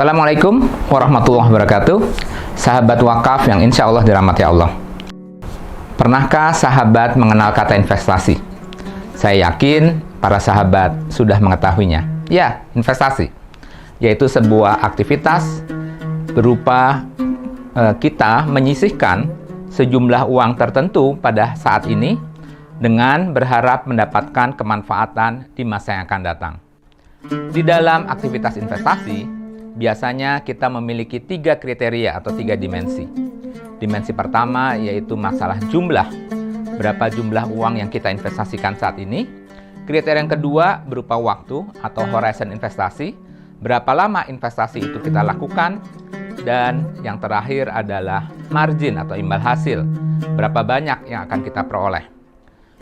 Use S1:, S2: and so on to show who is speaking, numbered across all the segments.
S1: Assalamualaikum warahmatullahi wabarakatuh. Sahabat wakaf yang insya Allah dirahmati Allah. Pernahkah sahabat mengenal kata investasi? Saya yakin para sahabat sudah mengetahuinya. Ya, investasi yaitu sebuah aktivitas berupa kita menyisihkan sejumlah uang tertentu pada saat ini dengan berharap mendapatkan kemanfaatan di masa yang akan datang. Di dalam aktivitas investasi, biasanya kita memiliki 3 kriteria atau 3 dimensi. Dimensi pertama yaitu masalah jumlah. Berapa jumlah uang yang kita investasikan saat ini. Kriteria yang kedua berupa waktu atau horizon investasi. Berapa lama investasi itu kita lakukan. Dan yang terakhir adalah margin atau imbal hasil. Berapa banyak yang akan kita peroleh.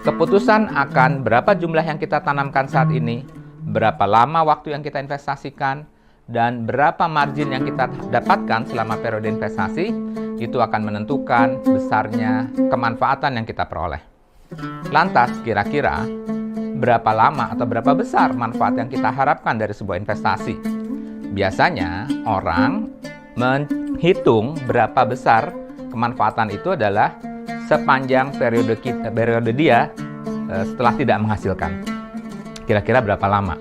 S1: Keputusan akan berapa jumlah yang kita tanamkan saat ini, berapa lama waktu yang kita investasikan, dan berapa margin yang kita dapatkan selama periode investasi, itu akan menentukan besarnya kemanfaatan yang kita peroleh. Lantas, kira-kira berapa lama atau berapa besar manfaat yang kita harapkan dari sebuah investasi? Biasanya, orang menghitung berapa besar kemanfaatan itu adalah sepanjang periode dia setelah tidak menghasilkan. Kira-kira berapa lama?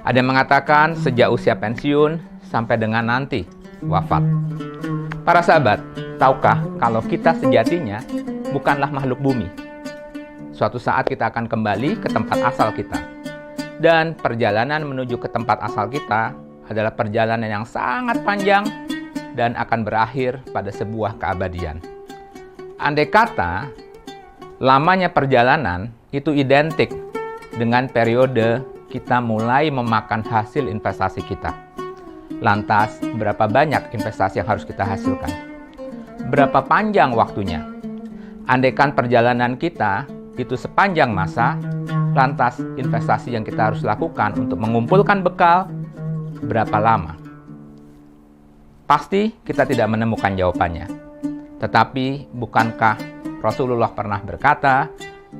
S1: Ada yang mengatakan sejak usia pensiun sampai dengan nanti wafat. Para sahabat, tahukah kalau kita sejatinya bukanlah makhluk bumi? Suatu saat kita akan kembali ke tempat asal kita. Dan perjalanan menuju ke tempat asal kita adalah perjalanan yang sangat panjang dan akan berakhir pada sebuah keabadian. Andai kata lamanya perjalanan itu identik dengan periode kita mulai memakan hasil investasi kita. Lantas, berapa banyak investasi yang harus kita hasilkan? Berapa panjang waktunya? Andaikan perjalanan kita itu sepanjang masa, lantas investasi yang kita harus lakukan untuk mengumpulkan bekal berapa lama? Pasti kita tidak menemukan jawabannya. Tetapi, bukankah Rasulullah pernah berkata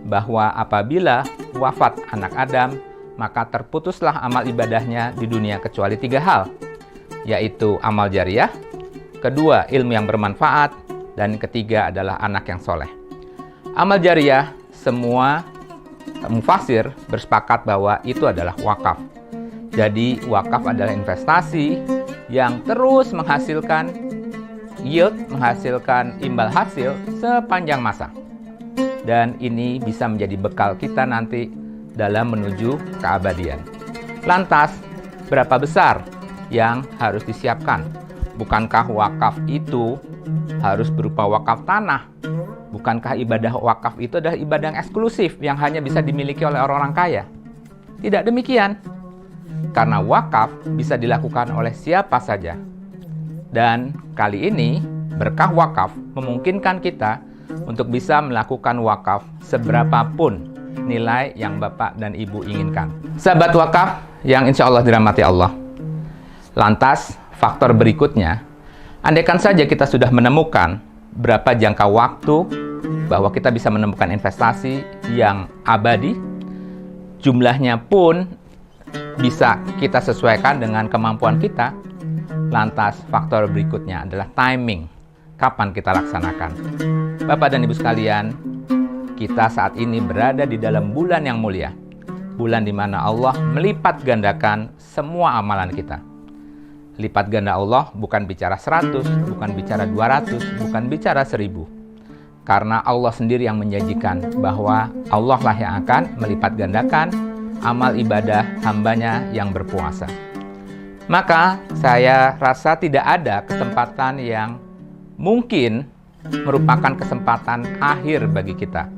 S1: bahwa apabila wafat anak Adam, maka terputuslah amal ibadahnya di dunia kecuali 3 hal, yaitu amal jariah, kedua ilmu yang bermanfaat, dan ketiga adalah anak yang soleh. Amal jariah, semua mufasir bersepakat bahwa itu adalah wakaf. Jadi wakaf adalah investasi yang terus menghasilkan yield, menghasilkan imbal hasil sepanjang masa. Dan ini bisa menjadi bekal kita nanti dalam menuju keabadian. Lantas, berapa besar yang harus disiapkan? Bukankah wakaf itu harus berupa wakaf tanah? Bukankah ibadah wakaf itu adalah ibadah yang eksklusif yang hanya bisa dimiliki oleh orang-orang kaya? Tidak demikian. Karena wakaf bisa dilakukan oleh siapa saja. Dan kali ini, berkah wakaf memungkinkan kita untuk bisa melakukan wakaf seberapapun nilai yang Bapak dan Ibu inginkan. Sahabat wakaf yang insya Allah dirahmati Allah. Lantas, faktor berikutnya, andaikan saja kita sudah menemukan berapa jangka waktu bahwa kita bisa menemukan investasi yang abadi, jumlahnya pun bisa kita sesuaikan dengan kemampuan kita. Lantas, faktor berikutnya adalah timing. Kapan kita laksanakan? Bapak dan Ibu sekalian, kita saat ini berada di dalam bulan yang mulia. Bulan di mana Allah melipat gandakan semua amalan kita. Lipat ganda Allah bukan bicara 100, bukan bicara 200, bukan bicara 1000. Karena Allah sendiri yang menjanjikan bahwa Allah lah yang akan melipat gandakan amal ibadah hambanya yang berpuasa. Maka saya rasa tidak ada kesempatan yang mungkin merupakan kesempatan akhir bagi kita.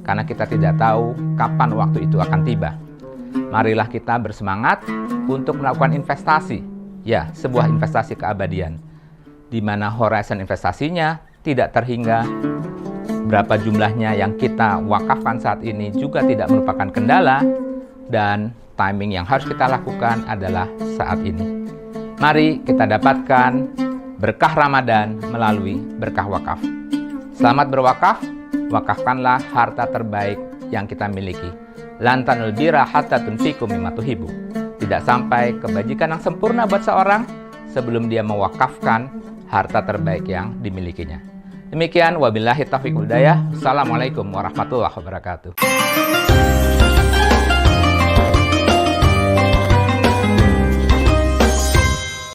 S1: Karena kita tidak tahu kapan waktu itu akan tiba. Marilah kita bersemangat untuk melakukan investasi. Ya, sebuah investasi keabadian. Di mana horizon investasinya tidak terhingga. Berapa jumlahnya yang kita wakafkan saat ini juga tidak merupakan kendala. Dan timing yang harus kita lakukan adalah saat ini. Mari kita dapatkan berkah Ramadan melalui berkah wakaf. Selamat berwakaf. Wakafkanlah harta terbaik yang kita miliki. Lan tanul birra hatta tunfiqu mimma tuhibbu. Tidak sampai kebajikan yang sempurna buat seorang sebelum dia mewakafkan harta terbaik yang dimilikinya. Demikian, wabillahi taufiq wal hidayah. Assalamualaikum warahmatullahi wabarakatuh.